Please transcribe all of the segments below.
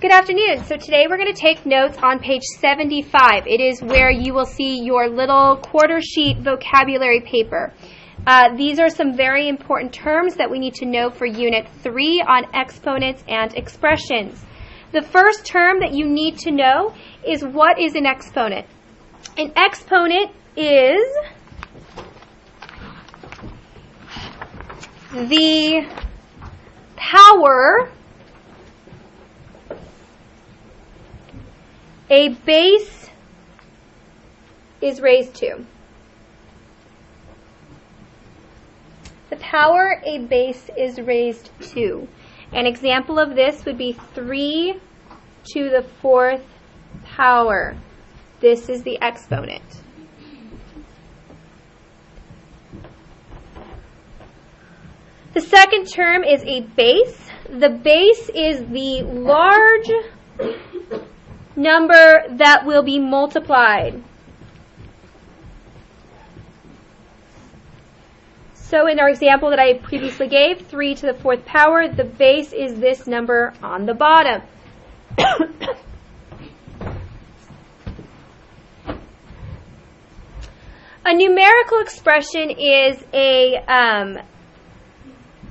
Good afternoon. So today we're going to take notes on page 75. It is where you will see your little quarter sheet vocabulary paper. These are some very important terms that we need to know for Unit 3 on exponents and expressions. The first term that you need to know is what is an exponent. An exponent is the power a base is raised to. The power a base is raised to. An example of this would be 3 to the 4th power. This is the exponent. The second term is a base. The base is the large number that will be multiplied. So in our example that I previously gave, 3 to the 4th power, the base is this number on the bottom. A numerical expression is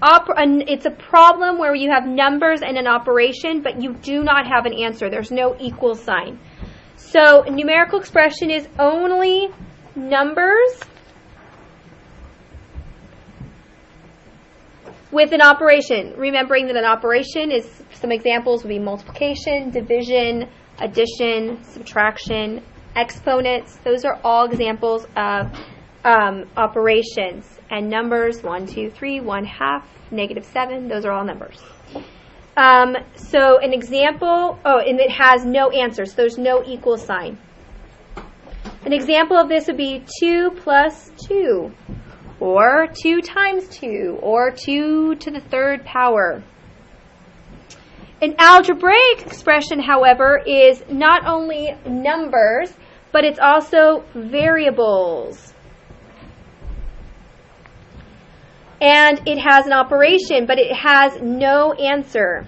it's a problem where you have numbers and an operation, but you do not have an answer. There's no equal sign. So a numerical expression is only numbers with an operation. Remembering that an operation is, some examples would be multiplication, division, addition, subtraction, exponents. Those are all examples of operations. And numbers, 1, 2, 3, 1/2, -7, those are all numbers. So an example, and it has no answer, so there's no equal sign. An example of this would be 2 plus 2, or 2 times 2, or 2 to the 3rd power. An algebraic expression, however, is not only numbers, but it's also variables. And it has an operation, but it has no answer.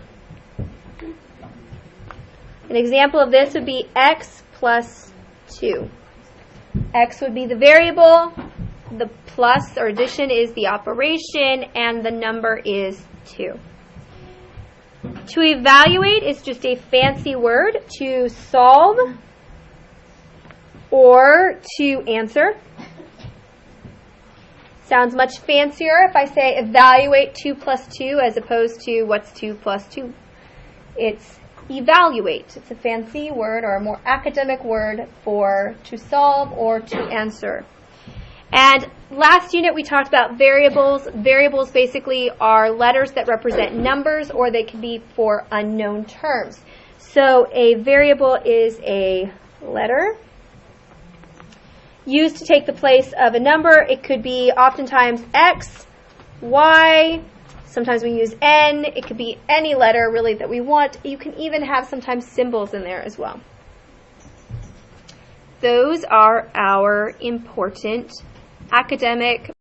An example of this would be x plus 2. X would be the variable, the plus or addition is the operation, and the number is 2. To evaluate is just a fancy word to solve or to answer. Sounds much fancier if I say evaluate 2 plus 2 as opposed to what's 2 plus 2. It's evaluate. It's a fancy word or a more academic word for to solve or to answer. And last unit we talked about variables. Variables basically are letters that represent numbers, or they can be for unknown terms. So a variable is a letter used to take the place of a number. It could be oftentimes X, Y, sometimes we use N. It could be any letter really that we want. You can even have sometimes symbols in there as well. Those are our important academic